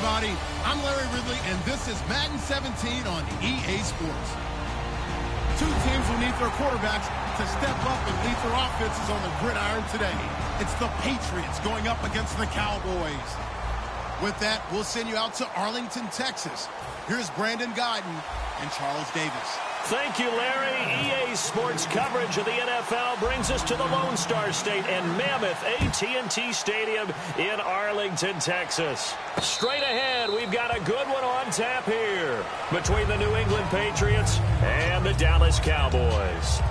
everybody. I'm Larry Ridley, and this is Madden 17 on EA Sports. Two teams will need their quarterbacks to step up and lead their offenses on the gridiron today. It's the Patriots going up against the Cowboys. With that, we'll send you out to Arlington, Texas. Here's Brandon Guyton and Charles Davis. Thank you, Larry. EA Sports coverage of the NFL brings us to the Lone Star State and mammoth AT&T Stadium in Arlington, Texas. Straight ahead, we've got a good one on tap here between the New England Patriots and the Dallas Cowboys.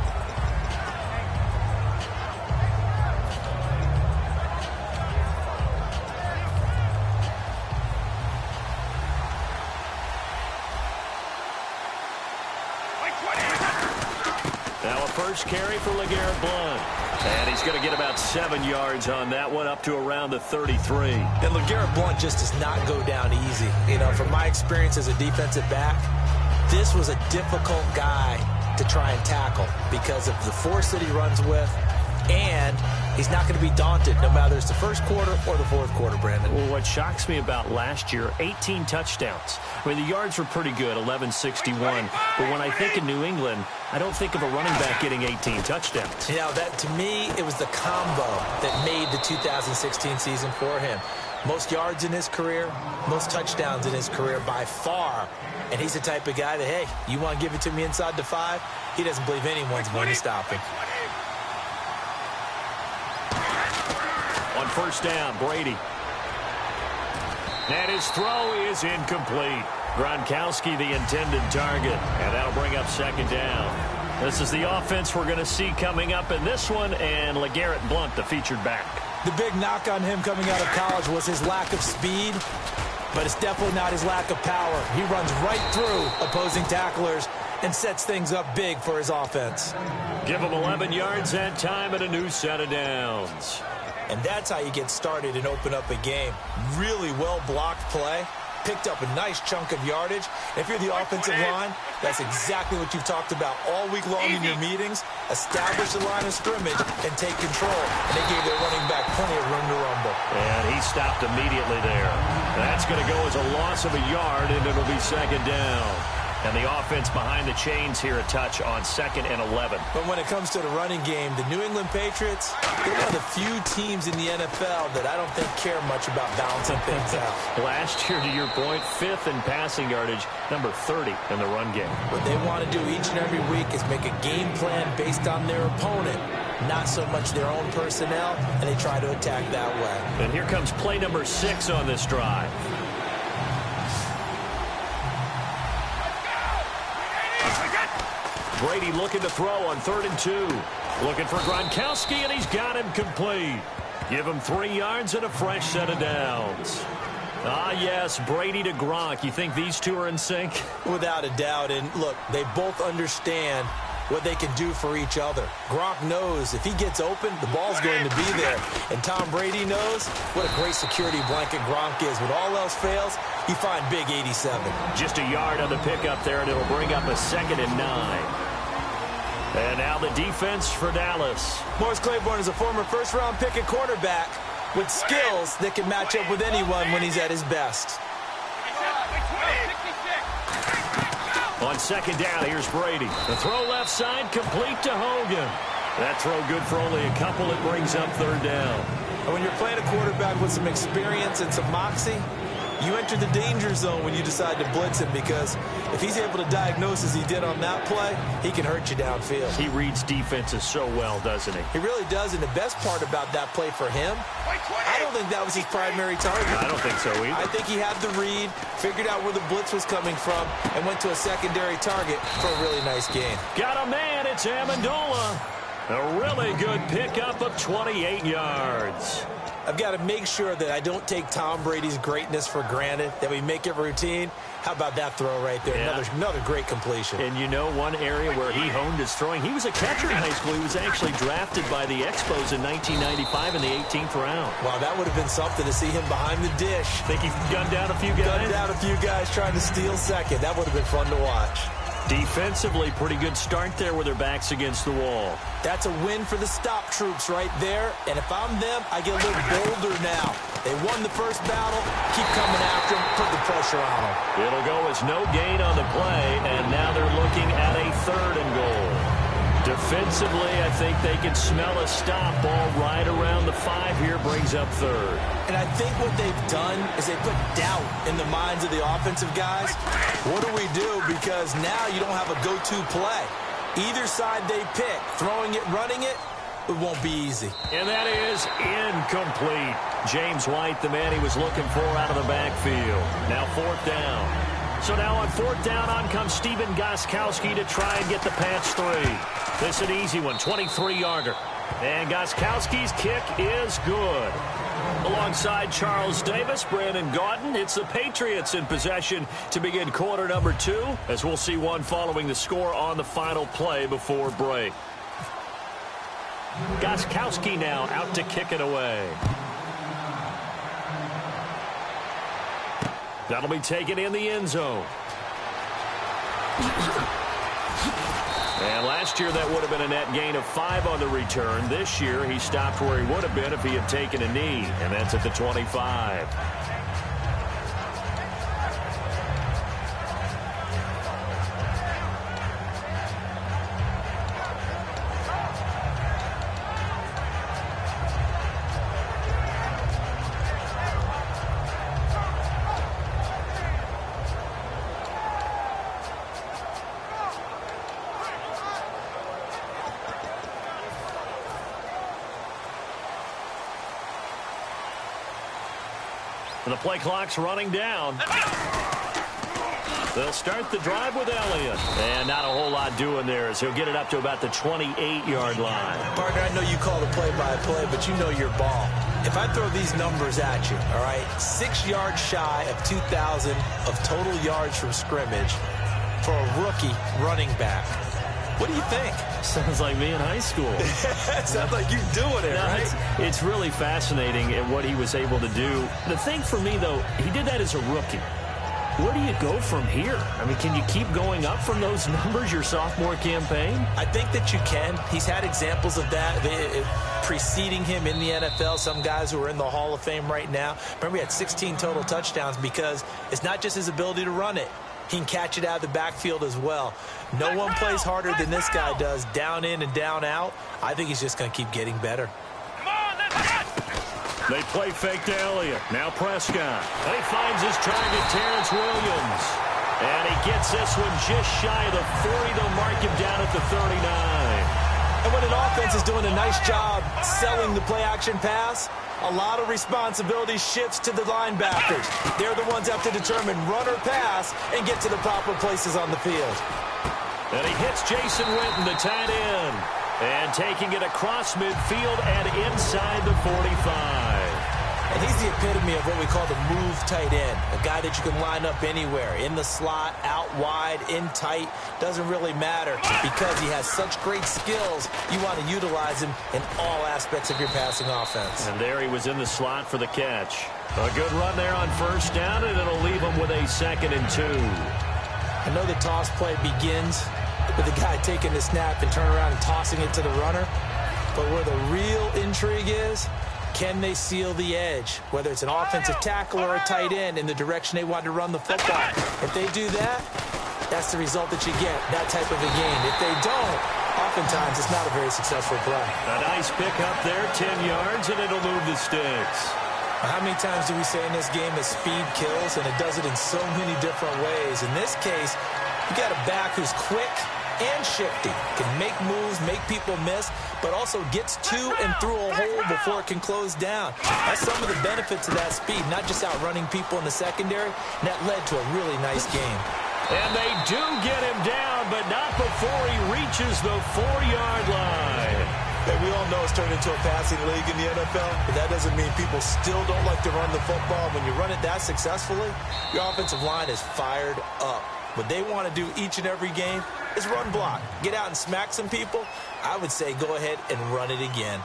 First carry for LeGarrette Blount. And he's going to get about 7 yards on that one, up to around the 33. And LeGarrette Blount just does not go down easy. You know, from my experience as a defensive back, this was a difficult guy to try and tackle because of the force that he runs with, and he's not going to be daunted no matter it's the first quarter or the fourth quarter, Brandon. Well, what shocks me about last year, 18 touchdowns. I mean, the yards were pretty good, 1161. But when I think of New England, I don't think of a running back getting 18 touchdowns. You know, that to me, it was the combo that made the 2016 season for him. Most yards in his career, most touchdowns in his career by far. And he's the type of guy that, hey, you want to give it to me inside the 5? He doesn't believe anyone's going to stop him. On first down, Brady. And his throw is incomplete. Gronkowski the intended target, and that'll bring up second down. This is the offense we're going to see coming up in this one, and LeGarrette Blount, the featured back. The big knock on him coming out of college was his lack of speed, but it's definitely not his lack of power. He runs right through opposing tacklers and sets things up big for his offense. Give him 11 yards that time and a new set of downs. And that's how you get started and open up a game. Really well-blocked play. Picked up a nice chunk of yardage. If you're the offensive line, that's exactly what you've talked about all week long in your meetings. Establish the line of scrimmage and take control. And they gave their running back plenty of room to rumble. And he stopped immediately there. That's going to go as a loss of a yard, and it'll be second down. And the offense behind the chains here a touch on 2nd and 11. But when it comes to the running game, the New England Patriots, they're one of the few teams in the NFL that I don't think care much about balancing things out. Last year, to your point, 5th in passing yardage, number 30 in the run game. What they want to do each and every week is make a game plan based on their opponent, not so much their own personnel, and they try to attack that way. And here comes play number 6 on this drive. Brady looking to throw on 3rd and 2. Looking for Gronkowski, and he's got him complete. Give him 3 yards and a fresh set of downs. Ah, yes, Brady to Gronk. You think these two are in sync? Without a doubt. And, look, they both understand what they can do for each other. Gronk knows if he gets open, the ball's going to be there. And Tom Brady knows what a great security blanket Gronk is. When all else fails, you find big 87. Just a yard on the pickup there, and it'll bring up a 2nd and 9. And now the defense for Dallas. Morris Claiborne is a former first-round pick at quarterback with skills that can match up with anyone when he's at his best. On 2nd down, here's Brady. The throw left side, complete to Hogan. That throw good for only a couple. It brings up 3rd down. And when you're playing a quarterback with some experience and some moxie, you enter the danger zone when you decide to blitz him, because if he's able to diagnose as he did on that play, he can hurt you downfield. He reads defenses so well, doesn't he? He really does, and the best part about that play for him, I don't think that was his primary target. I don't think so either. I think he had the read, figured out where the blitz was coming from, and went to a secondary target for a really nice game. Got a man, it's Amendola. A really good pickup of 28 yards. I've got to make sure that I don't take Tom Brady's greatness for granted, that we make it routine. How about that throw right there? Yeah. Another great completion. And you know, one area where he honed his throwing, he was a catcher in high school. He was actually drafted by the Expos in 1995 in the 18th round. Wow, that would have been something to see him behind the dish. Think he gunned down a few guys? Gunned down a few guys trying to steal second. That would have been fun to watch. Defensively, pretty good start there with their backs against the wall. That's a win for the stop troops right there. And if I'm them, I get a little bolder now. They won the first battle. Keep coming after them. Put the pressure on them. It'll go as no gain on the play, and now they're looking at a 3rd and goal. Defensively, I think they can smell a stop. Ball right around the 5 here, brings up 3rd. And I think what they've done is they put doubt in the minds of the offensive guys. What do we do? Because now you don't have a go-to play. Either side they pick, throwing it, running it, it won't be easy. And that is incomplete. James White, the man he was looking for out of the backfield. Now 4th down. So now on 4th down, on comes Stephen Gostkowski to try and get the Pats 3. This is an easy one, 23-yarder. And Gostkowski's kick is good. Alongside Charles Davis, Brandon Gaudin, it's the Patriots in possession to begin quarter number 2, as we'll see one following the score on the final play before break. Gostkowski now out to kick it away. That'll be taken in the end zone. And last year, that would have been a net gain of 5 on the return. This year, he stopped where he would have been if he had taken a knee, and that's at the 25. The play clock's running down. They'll start the drive with Elliott. And not a whole lot doing there as he'll get it up to about the 28-yard line. Partner, I know you call the play-by-play, but you know your ball. If I throw these numbers at you, all right, 6 yards shy of 2,000 of total yards from scrimmage for a rookie running back. What do you think? Sounds like me in high school. Sounds like you doing it, right? It's really fascinating at what he was able to do. The thing for me, though, he did that as a rookie. Where do you go from here? I mean, can you keep going up from those numbers your sophomore campaign? I think that you can. He's had examples of that preceding him in the NFL. Some guys who are in the Hall of Fame right now. Remember, he had 16 total touchdowns because it's not just his ability to run it. He can catch it out of the backfield as well. No one plays harder than this guy does, down in and down out. I think he's just going to keep getting better. They play fake to Elliott. Now Prescott. And he finds his target, Terrence Williams. And he gets this one just shy of the 40. They'll mark him down at the 39. And when an offense is doing a nice job selling the play-action pass, a lot of responsibility shifts to the linebackers. They're the ones that have to determine run or pass and get to the proper places on the field. And he hits Jason Witten, the tight end. And taking it across midfield and inside the 45. And he's the epitome of what we call the move tight end. A guy that you can line up anywhere. In the slot, out wide, in tight. Doesn't really matter because he has such great skills. You want to utilize him in all aspects of your passing offense. And there he was in the slot for the catch. A good run there on first down, and it'll leave him with a 2nd and 2. I know the toss play begins with the guy taking the snap and turning around and tossing it to the runner. But where the real intrigue is, can they seal the edge, whether it's an offensive tackle or a tight end, in the direction they want to run the football? If they do that, that's the result that you get, that type of a game. If they don't, oftentimes it's not a very successful play. A nice pick up there, 10 yards, and it'll move the sticks. How many times do we say in this game that speed kills, and it does it in so many different ways? In this case, you got a back who's quick and shifty, can make moves, make people miss, but also gets to and through a hole before it can close down. That's some of the benefits of that speed, not just outrunning people in the secondary, and that led to a really nice game. And they do get him down, but not before he reaches the 4-yard line. And we all know it's turned into a passing league in the NFL, but that doesn't mean people still don't like to run the football. When you run it that successfully, your offensive line is fired up. What they want to do each and every game is run block. Get out and smack some people. I would say go ahead and run it again.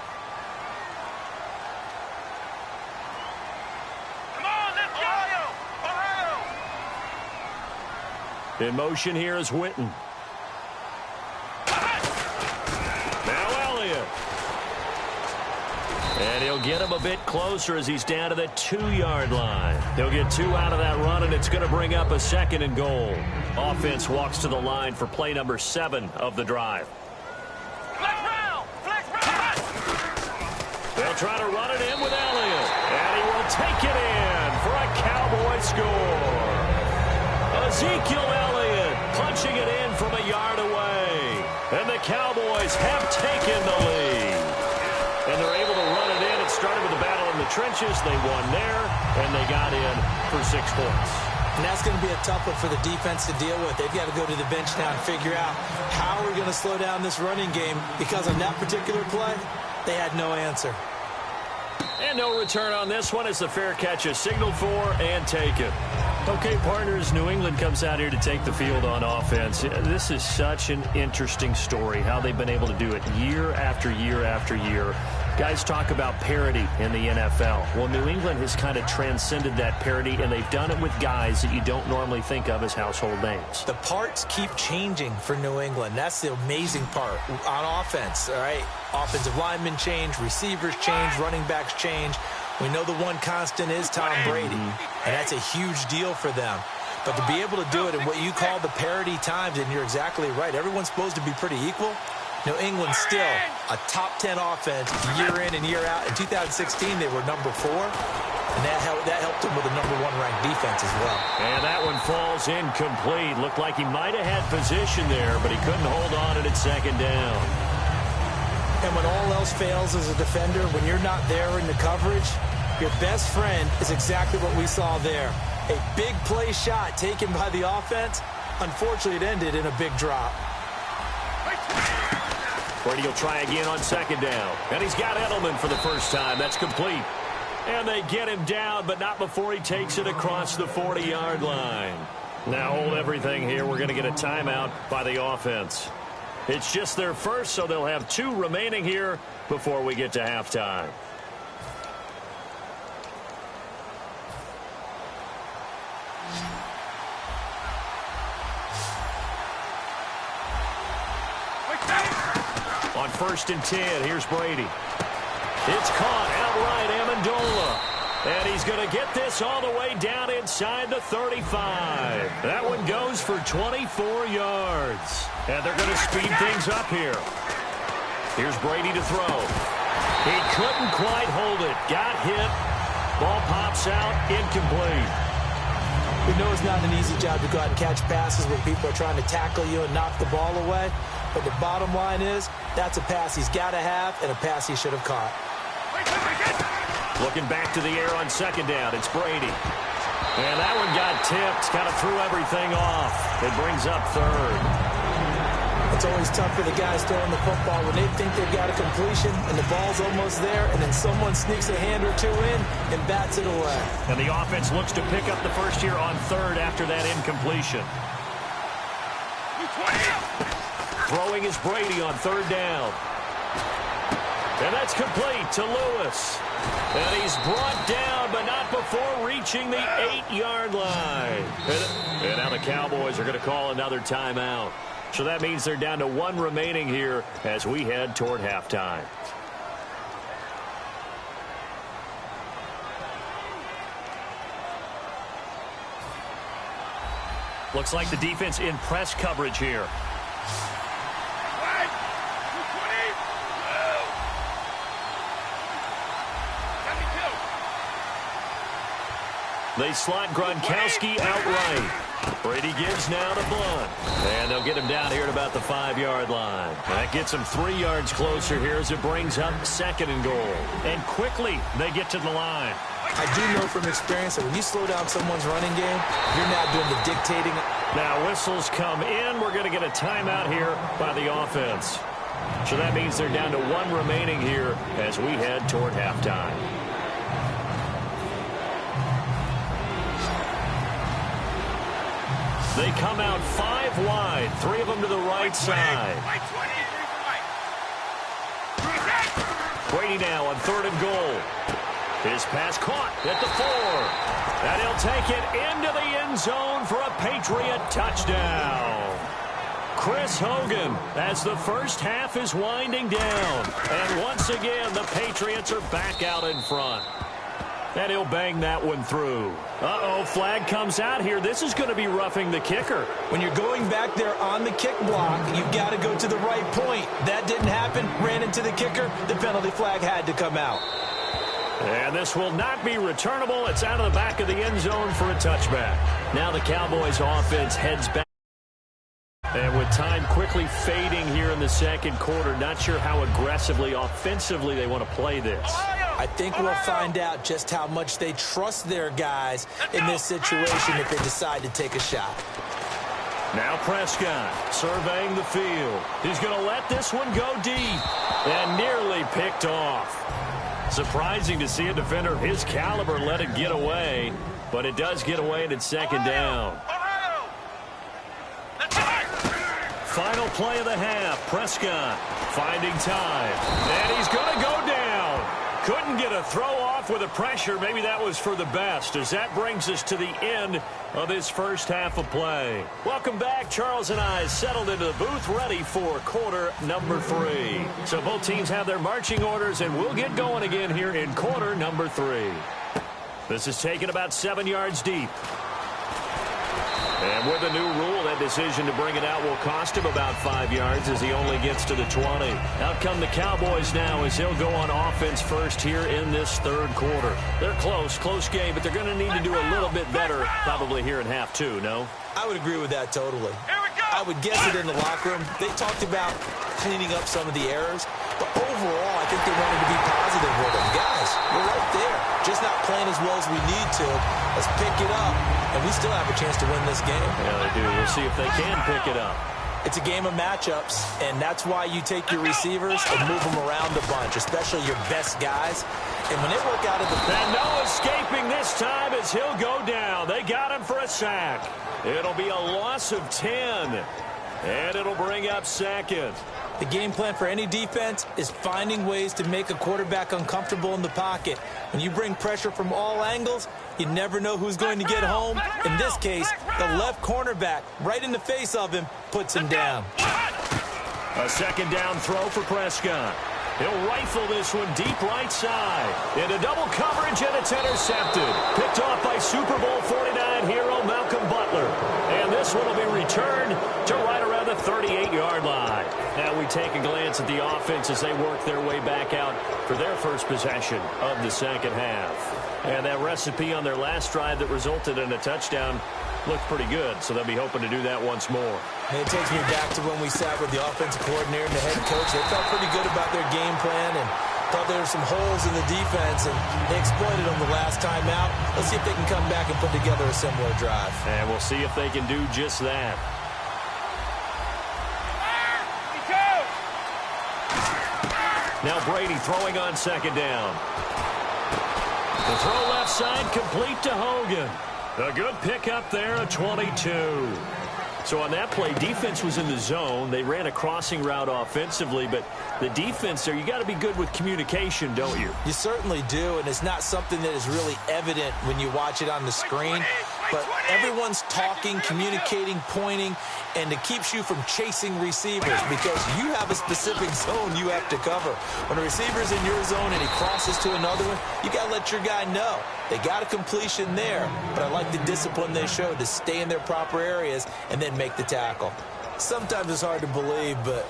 Come on, let's go! Ohio! In motion here is Witten. get him a bit closer as he's down to the 2-yard line. He'll get 2 out of that run, and it's going to bring up a 2nd and goal. Offense walks to the line for play number 7 of the drive. They'll try to run it in with Elliott, and he will take it in for a Cowboy score. Ezekiel Elliott punching it in from a yard away, and the Cowboys have taken the lead. And they're able to run it in. It started with a battle in the trenches. They won there, and they got in for 6 points. And that's going to be a tough one for the defense to deal with. They've got to go to the bench now and figure out how we're going to slow down this running game, because on that particular play, they had no answer. And no return on this one as the fair catch is signaled for and taken. Okay, partners, New England comes out here to take the field on offense. This is such an interesting story, how they've been able to do it year after year after year. Guys talk about parity in the NFL. Well, New England has kind of transcended that parity, and they've done it with guys that you don't normally think of as household names. The parts keep changing for New England. That's the amazing part on offense, all right? Offensive linemen change, receivers change, running backs change. We know the one constant is Tom Brady, and that's a huge deal for them. But to be able to do it in what you call the parity times, and you're exactly right, everyone's supposed to be pretty equal. New England still a top 10 offense year in and year out. In 2016, they were number 4, and that helped them with a number 1 ranked defense as well. And that one falls incomplete. Looked like he might have had position there, but he couldn't hold on it at 2nd down. And when all else fails as a defender, when you're not there in the coverage, your best friend is exactly what we saw there. A big play shot taken by the offense. Unfortunately, it ended in a big drop. Brady will try again on 2nd down. And he's got Edelman for the first time. That's complete. And they get him down, but not before he takes it across the 40-yard line. Now hold everything here. We're going to get a timeout by the offense. It's just their first, so they'll have 2 remaining here before we get to halftime. On 1st and 10, here's Brady. It's caught outright, Amendola. And he's going to get this all the way down inside the 35. That one goes for 24 yards. And they're going to speed things up here. Here's Brady to throw. He couldn't quite hold it. Got hit. Ball pops out. Incomplete. We know it's not an easy job to go out and catch passes when people are trying to tackle you and knock the ball away. But the bottom line is, that's a pass he's got to have and a pass he should have caught. Looking back to the air on 2nd down, it's Brady. And that one got tipped, kind of threw everything off. It brings up 3rd. It's always tough for the guys throwing the football when they think they've got a completion and the ball's almost there, and then someone sneaks a hand or 2 in and bats it away. And the offense looks to pick up the first here on 3rd after that incompletion. Throwing is Brady on 3rd down. And that's complete to Lewis. And he's brought down, but not before reaching the 8-yard line. And now the Cowboys are going to call another timeout. So that means they're down to 1 remaining here as we head toward halftime. Looks like the defense in press coverage here. They slot Gronkowski outright. Brady gives now to Blunt. And they'll get him down here at about the 5-yard line. That gets him 3 yards closer here as it brings up 2nd and goal. And quickly they get to the line. I do know from experience that when you slow down someone's running game, you're now doing the dictating. Now whistles come in. We're going to get a timeout here by the offense. So that means they're down to 1 remaining here as we head toward halftime. They come out 5 wide, 3 of them to the right side. Brady now on 3rd and goal. His pass caught at the 4. And he'll take it into the end zone for a Patriot touchdown. Chris Hogan as the first half is winding down. And once again, the Patriots are back out in front. And he'll bang that one through. Uh-oh, flag comes out here. This is going to be roughing the kicker. When you're going back there on the kick block, you've got to go to the right point. That didn't happen. Ran into the kicker. The penalty flag had to come out. And this will not be returnable. It's out of the back of the end zone for a touchback. Now the Cowboys offense heads back. And with time quickly fading here in the second quarter, not sure how aggressively, offensively they want to play this. I think we'll find out just how much they trust their guys in this situation if they decide to take a shot. Now Prescott surveying the field. He's going to let this one go deep and nearly picked off. Surprising to see a defender of his caliber let it get away, but it does get away and it's second down. Final play of the half. Prescott finding time. And he's going to go down. Couldn't get a throw off with the pressure. Maybe that was for the best, as that brings us to the end of this first half of play. Welcome back. Charles and I settled into the booth, ready for quarter number 3. So both teams have their marching orders, and we'll get going again here in quarter number 3. This is taken about 7 yards deep. And with the new rule, that decision to bring it out will cost him about 5 yards as he only gets to the 20. Out come the Cowboys now as he'll go on offense first here in this third quarter. They're close game, but they're going to need to do a little bit better probably here in half 2, no? I would agree with that totally. I would guess it in the locker room. They talked about cleaning up some of the errors, but overall, I think they wanted to be positive with them. Guys, we're right there. Just not playing as well as we need to. Let's pick it up, and we still have a chance to win this game. Yeah, they do. We'll see if they can pick it up. It's a game of matchups, and that's why you take your receivers and move them around a bunch, especially your best guys. And when they work out at the... And no escaping this time as he'll go down. They got him for a sack. It'll be a loss of 10, and it'll bring up second. The game plan for any defense is finding ways to make a quarterback uncomfortable in the pocket. When you bring pressure from all angles, you never know who's going to get home. In this case, the left cornerback, right in the face of him, puts him down. A second down throw for Prescott. He'll rifle this one deep right side. Into double coverage, and it's intercepted. Picked off by Super Bowl 49 hero Malcolm Butler. And this one will be returned to right around the 38-yard line. Now we take a glance at the offense as they work their way back out for their first possession of the second half. And that recipe on their last drive that resulted in a touchdown looked pretty good, so they'll be hoping to do that once more. And it takes me back to when we sat with the offensive coordinator and the head coach. They felt pretty good about their game plan and thought there were some holes in the defense, and they exploited them the last time out. Let's see if they can come back and put together a similar drive. And we'll see if they can do just that. Now Brady throwing on second down. The throw left side complete to Hogan. A good pickup there, a 22. So on that play, defense was in the zone. They ran a crossing route offensively, but the defense there, you got to be good with communication, don't you? You certainly do, and it's not something that is really evident when you watch it on the screen. But everyone's talking, communicating, pointing, and it keeps you from chasing receivers because you have a specific zone you have to cover. When a receiver's in your zone and he crosses to another one, you got to let your guy know. They got a completion there, but I like the discipline they showed to stay in their proper areas and then make the tackle. Sometimes it's hard to believe, but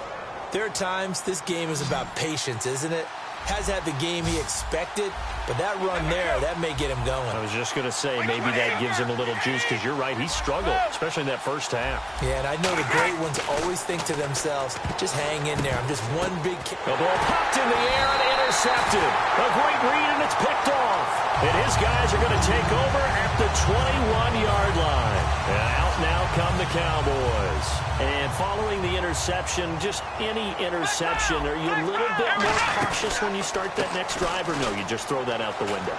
there are times this game is about patience, isn't it? Has had the game he expected, but that run there, that may get him going. I was just going to say, maybe that gives him a little juice, because you're right, he struggled, especially in that first half. Yeah, and I know the great ones always think to themselves, just hang in there. I'm just one big kick. The ball popped in the air and intercepted. A great read, and it's picked off. And his guys are going to take over at the 21-yard line. And out now come the Cowboys. And following the interception, just any interception, are you a little bit more cautious when you start that next drive, or no, you just throw that out the window?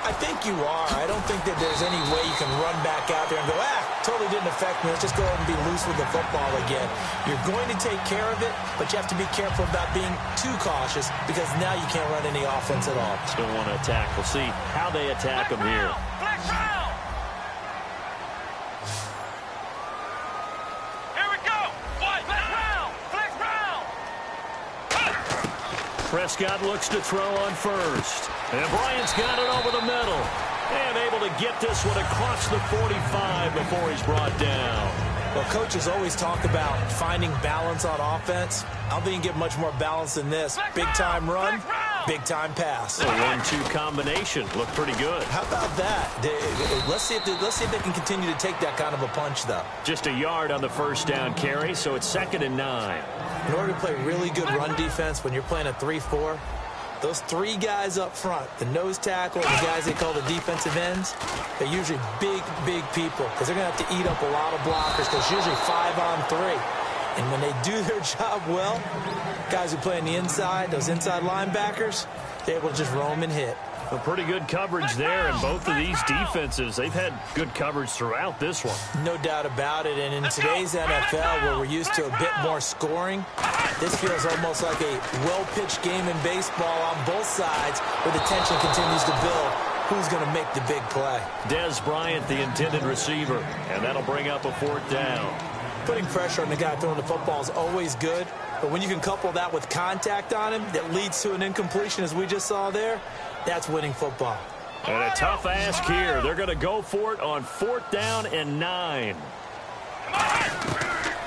I think you are. I don't think that there's any way you can run back out there and go, totally didn't affect me. Let's just go ahead and be loose with the football again. You're going to take care of it, but you have to be careful about being too cautious because now you can't run any offense at all. Still want to attack. We'll see how they attack them here. Here we go. One, Prescott looks to throw on first. And Bryant's got it over the middle. And able to get this one across the 45 before he's brought down. Well, coaches always talk about finding balance on offense. I don't think you can get much more balance than this. Big-time run, big-time pass. A 1-2 combination. Looked pretty good. How about that? Let's see if they can continue to take that kind of a punch, though. Just a yard on the first down carry, so it's 2nd and 9. In order to play really good run defense when you're playing a 3-4, those 3 guys up front, the nose tackle, and the guys they call the defensive ends, they're usually big, big people because they're going to have to eat up a lot of blockers because it's usually 5 on 3. And when they do their job well, guys who play on the inside, those inside linebackers, they're able to just roam and hit. A pretty good coverage there, and both of these defenses, they've had good coverage throughout this one. No doubt about it, and in today's NFL, where we're used to a bit more scoring, this feels almost like a well-pitched game in baseball on both sides where the tension continues to build. Who's going to make the big play? Des Bryant, the intended receiver, and that'll bring up a 4th down. Putting pressure on the guy throwing the football is always good, but when you can couple that with contact on him that leads to an incompletion, as we just saw there, that's winning football. And a tough ask here. They're going to go for it on 4th down and 9.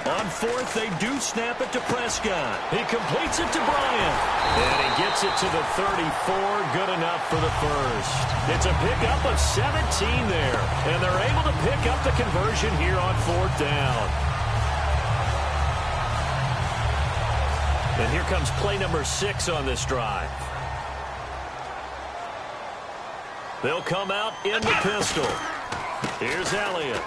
On 4th, they do snap it to Prescott. He completes it to Bryant. And he gets it to the 34. Good enough for the first. It's a pickup of 17 there. And they're able to pick up the conversion here on 4th down. And here comes play number 6 on this drive. They'll come out in the pistol. Here's Elliott.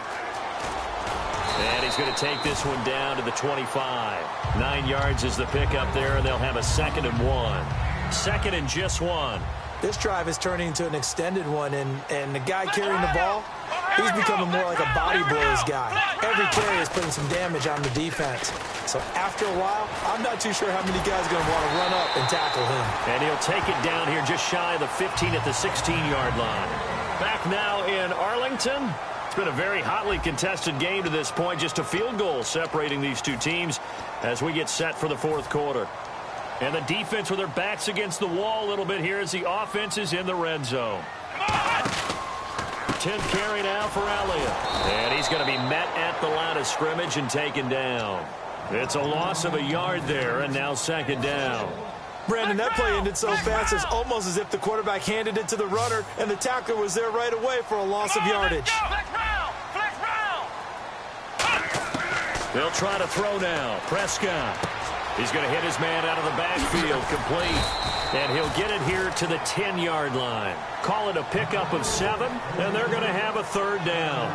And he's going to take this one down to the 25. 9 yards is the pickup there, and they'll have a 2nd and 1. 2nd and just 1. This drive is turning into an extended one, and the guy carrying the ball, he's becoming more like a body blows guy. Every carry is putting some damage on the defense. So after a while, I'm not too sure how many guys are going to want to run up and tackle him. And he'll take it down here just shy of the 15 at the 16-yard line. Back now in Arlington. It's been a very hotly contested game to this point. Just a field goal separating these two teams as we get set for the 4th quarter. And the defense with their backs against the wall a little bit here as the offense is in the red zone. 10th carry now for Elliott. And he's going to be met at the line of scrimmage and taken down. It's a loss of a yard there, and now 2nd down. Brandon, that play ended so fast, it's almost as if the quarterback handed it to the runner, and the tackler was there right away for a loss of yardage. They'll try to throw now. Prescott. He's going to hit his man out of the backfield, complete. And he'll get it here to the 10-yard line. Call it a pickup of 7, and they're going to have a 3rd down.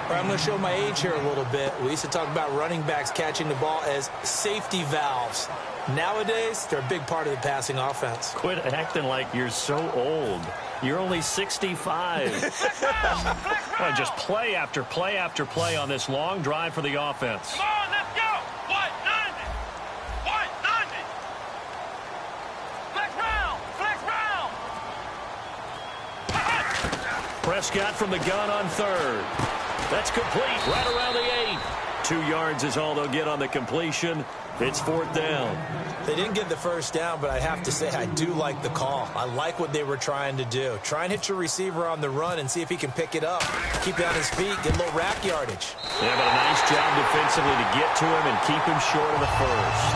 I'm going to show my age here a little bit. We used to talk about running backs catching the ball as safety valves. Nowadays, they're a big part of the passing offense. Quit acting like you're so old. You're only 65. Well, just play after play after play on this long drive for the offense. Come on, let's go. 190. 190. Flex round. Flex round. Prescott from the gun on 3rd. That's complete right around the 8. 2 yards is all they'll get on the completion. It's 4th down. They didn't get the first down, but I have to say I do like the call. I like what they were trying to do. Try and hit your receiver on the run and see if he can pick it up. Keep it on his feet, get a little rack yardage. Yeah, but a nice job defensively to get to him and keep him short of the first.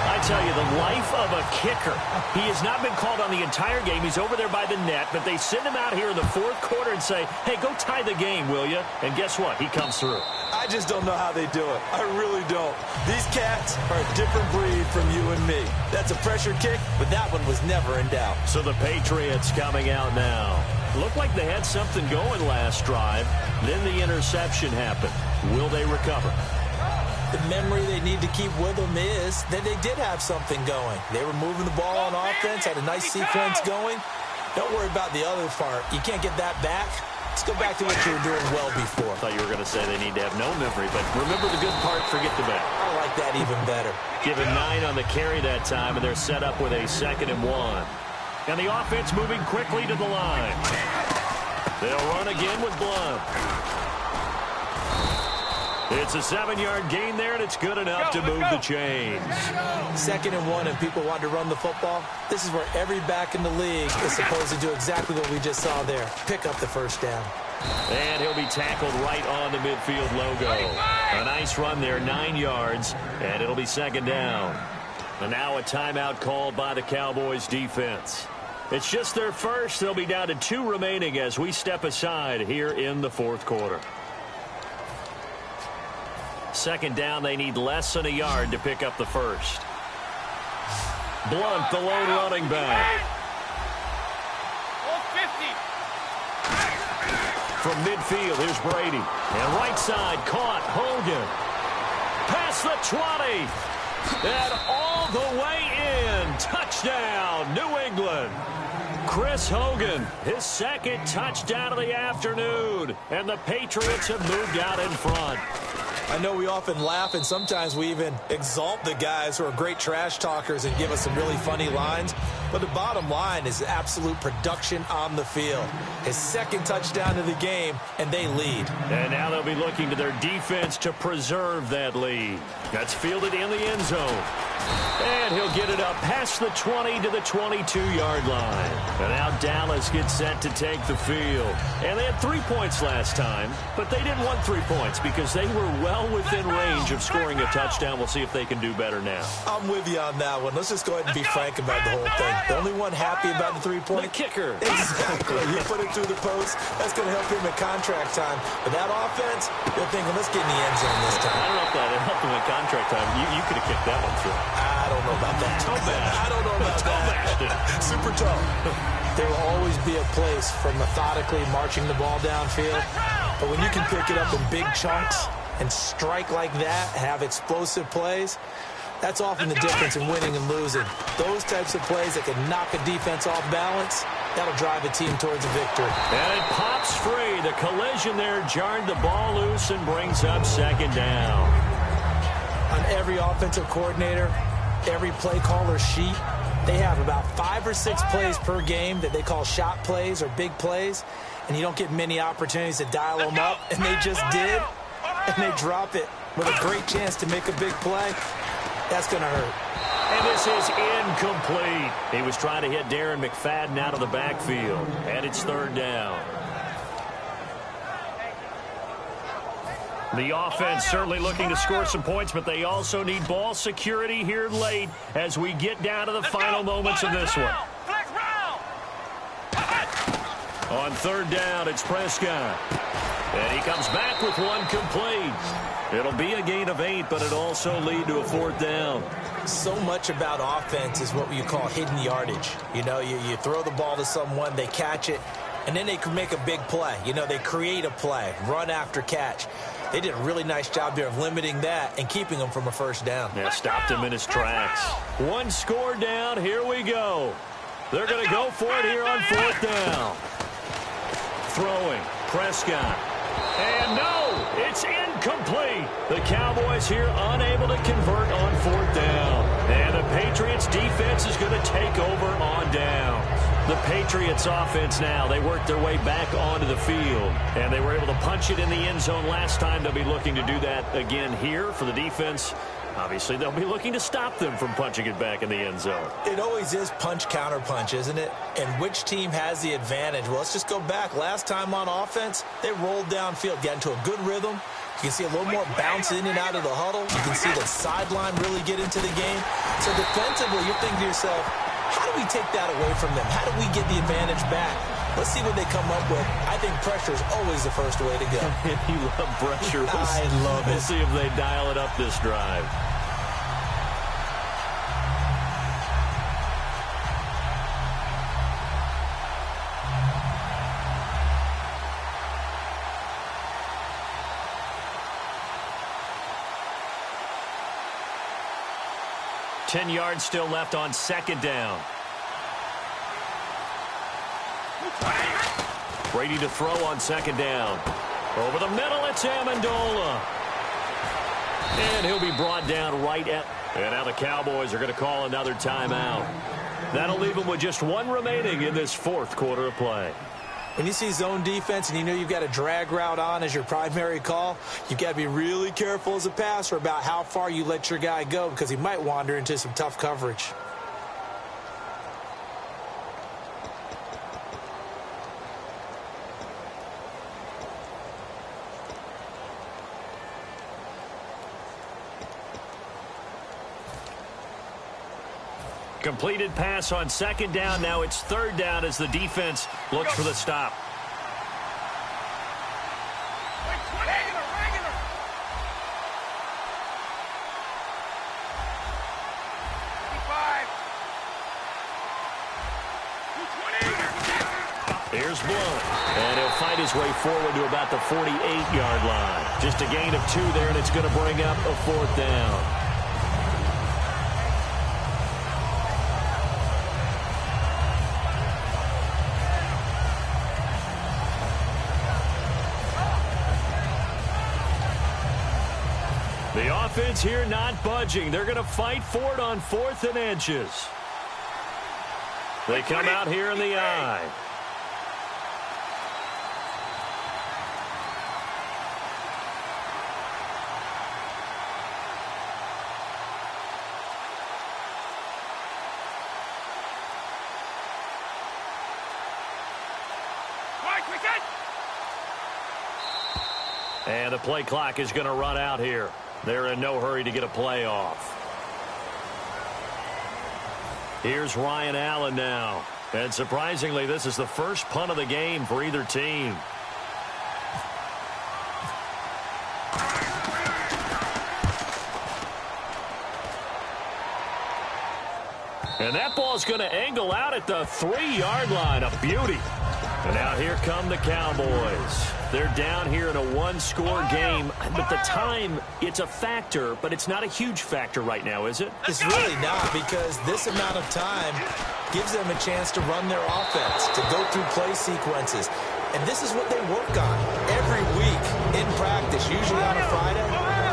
I tell you, the life of a kicker. He has not been called on the entire game. He's over there by the net, but they send him out here in the 4th quarter and say, hey, go tie the game, will you? And guess what? He comes through. I just don't know how they do it. I really don't. These cats are a different breed from you and me. That's a pressure kick, but that one was never in doubt. So the Patriots coming out now. Looked like they had something going last drive. Then the interception happened. Will they recover? The memory they need to keep with them is that they did have something going. They were moving the ball on offense, had a nice sequence going. Don't worry about the other part. You can't get that back. Let's go back to what you were doing well before. I thought you were going to say they need to have no memory, but remember the good part, forget the bad. I like that even better. Given 9 on the carry that time, and they're set up with a 2nd and 1. And the offense moving quickly to the line. They'll run again with Blunt. It's a 7-yard gain there, and it's good enough to move the chains. 2nd and 1, and people want to run the football. This is where every back in the league is supposed to do exactly what we just saw there. Pick up the first down. And he'll be tackled right on the midfield logo. A nice run there, 9 yards, and it'll be 2nd down. And now a timeout called by the Cowboys defense. It's just their first. They'll be down to 2 remaining as we step aside here in the 4th quarter. 2nd down, they need less than a yard to pick up the first. Blunt, the lone running back. From midfield, here's Brady. And right side, caught, Hogan. Past the 20. And all the way in. Touchdown, New England. Chris Hogan, his 2nd touchdown of the afternoon. And the Patriots have moved out in front. I know we often laugh, and sometimes we even exalt the guys who are great trash talkers and give us some really funny lines. But the bottom line is absolute production on the field. His 2nd touchdown of the game, and they lead. And now they'll be looking to their defense to preserve that lead. That's fielded in the end zone. And he'll get it up past the 20 to the 22-yard line. And now Dallas gets set to take the field. And they had 3 points last time, but they didn't want 3 points because they were well within range of scoring a touchdown. We'll see if they can do better now. I'm with you on that one. Let's just go ahead and be frank about the whole thing. The only one happy about the 3-point? The kicker. Exactly. You put it through the post. That's going to help him at contract time. But that offense, they're thinking, let's get in the end zone this time. I don't know if that helped him at contract time. You could have kicked that one through. I don't know about that. I don't know about that. Super toe. There will always be a place for methodically marching the ball downfield. But when you can pick it up in big chunks and strike like that, have explosive plays, that's often the difference in winning and losing. Those types of plays that can knock a defense off balance, that'll drive a team towards a victory. And it pops free. The collision there jarred the ball loose and brings up 2nd down. On every offensive coordinator, every play caller sheet, they have about 5 or 6 plays per game that they call shot plays or big plays, and you don't get many opportunities to dial them up, and they just did, and they drop it with a great chance to make a big play. That's going to hurt. And this is incomplete. He was trying to hit Darren McFadden out of the backfield, and it's 3rd down. The offense certainly looking to score some points, but they also need ball security here late as we get down to the final moments of this one. On 3rd down, it's Prescott. And he comes back with one complete. It'll be a gain of 8, but it'll also lead to a 4th down. So much about offense is what you call hidden yardage. You know, you throw the ball to someone, they catch it, and then they can make a big play. You know, they create a play, run after catch. They did a really nice job there of limiting that and keeping him from a 1st down. Yeah, stopped him in his tracks. 1 score down. Here we go. They're going to go for it here on 4th down. Throwing. Prescott. And no, it's incomplete. The Cowboys here unable to convert on 4th down. And the Patriots defense is going to take over on down. The Patriots offense now, they worked their way back onto the field, and they were able to punch it in the end zone last time. They'll be looking to do that again here for the defense. Obviously, they'll be looking to stop them from punching it back in the end zone. It always is punch-counter-punch, isn't it? And which team has the advantage? Well, let's just go back. Last time on offense, they rolled downfield, got into a good rhythm. You can see a little more bounce in and out of the huddle. You can see the sideline really get into the game. So defensively, you're thinking to yourself, how do we take that away from them? How do we get the advantage back? Let's see what they come up with. I think pressure is always the first way to go. You love pressure. I love it. We'll see if they dial it up this drive. Ten yards still left on 2nd down. Brady to throw on 2nd down. Over the middle, it's Amendola. And he'll be brought down right at... And now the Cowboys are going to call another timeout. That'll leave them with just 1 remaining in this 4th quarter of play. When you see zone defense and you know you've got a drag route on as your primary call, you've got to be really careful as a passer about how far you let your guy go because he might wander into some tough coverage. Completed pass on second down. Now it's third down as the defense looks for the stop. Here's Blunt, and he'll fight his way forward to about the 48-yard line. Just a gain of 2 there, and it's going to bring up a fourth down. The offense here not budging. They're going to fight for it on 4th and inches. They come out here in the I. And the play clock is going to run out here. They're in no hurry to get a play off. Here's Ryan Allen now. And surprisingly, this is the first punt of the game for either team. And that ball's going to angle out at the 3-yard line. A beauty. And now here come the Cowboys. They're down here in a 1-score game. But the time, it's a factor, but it's not a huge factor right now, is it? It's really not, because this amount of time gives them a chance to run their offense, to go through play sequences. And this is what they work on every week in practice, usually on a Friday.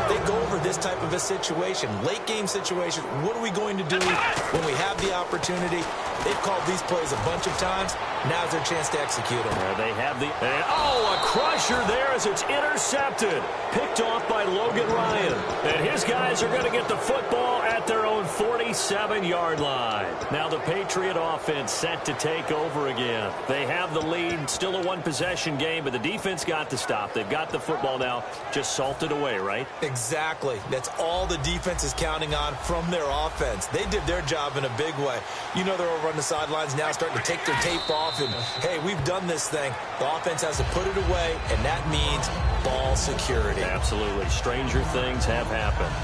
They go over this type of a situation, late game situation. What are we going to do when we have the opportunity? They've called these plays a bunch of times. Now's their chance to execute them. Yeah, they have the... a crusher there as it's intercepted. Picked off by Logan Ryan. And his guys are going to get the football at their own 47-yard line. Now the Patriot offense set to take over again. They have the lead. Still a one-possession game, but the defense got the stop. They've got the football now. Just salted away, right? Exactly. That's all the defense is counting on from their offense. They did their job in a big way. You know they're over on the sidelines now starting to take their tape off and, hey, we've done this thing. The offense has to put it away, and that means ball security. Absolutely. Stranger things have happened.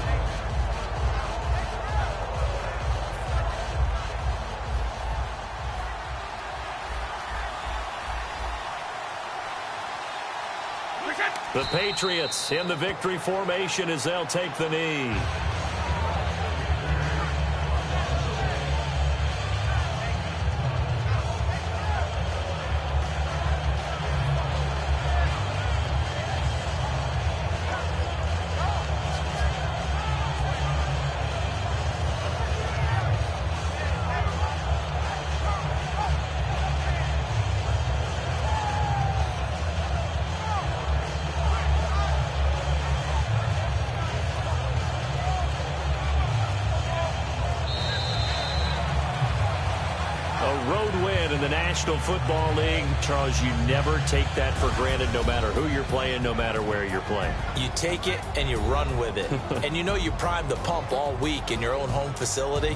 The Patriots in the victory formation as they'll take the knee. National Football League, Charles, you never take that for granted no matter who you're playing, no matter where you're playing. You take it and you run with it. And you know you primed the pump all week in your own home facility.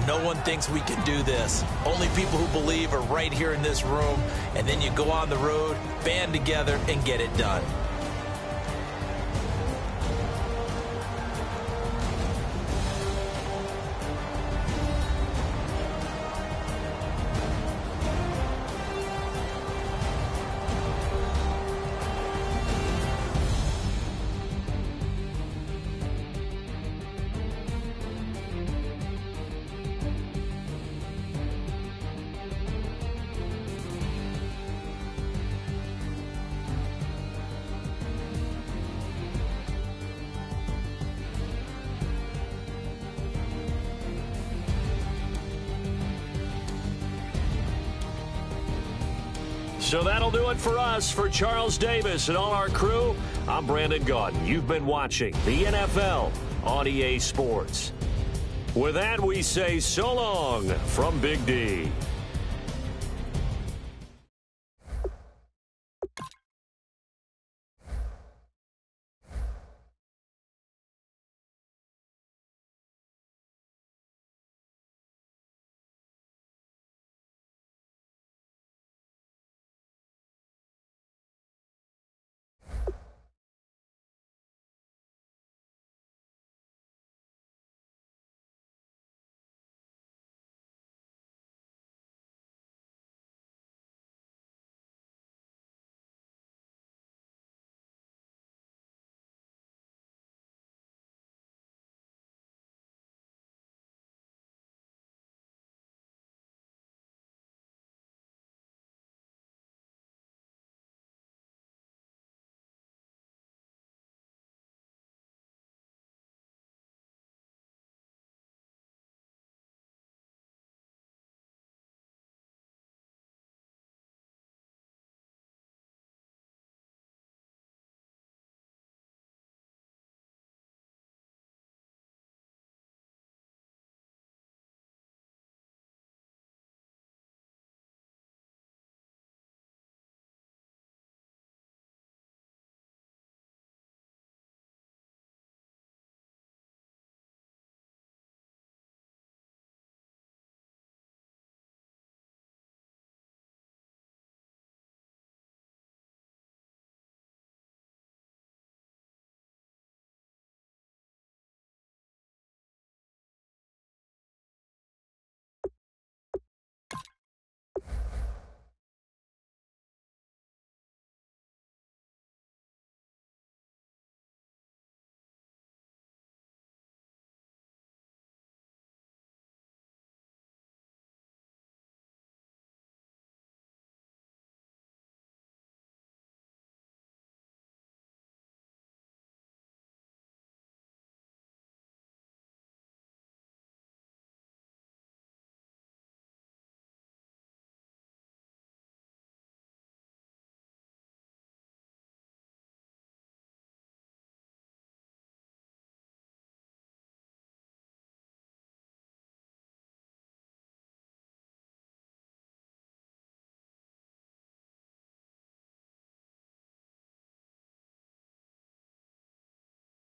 No one thinks we can do this. Only people who believe are right here in this room. And then you go on the road, band together, and get it done. So that'll do it for us. For Charles Davis and all our crew, I'm Brandon Gaudin. You've been watching the NFL on EA Sports. With that, we say so long from Big D.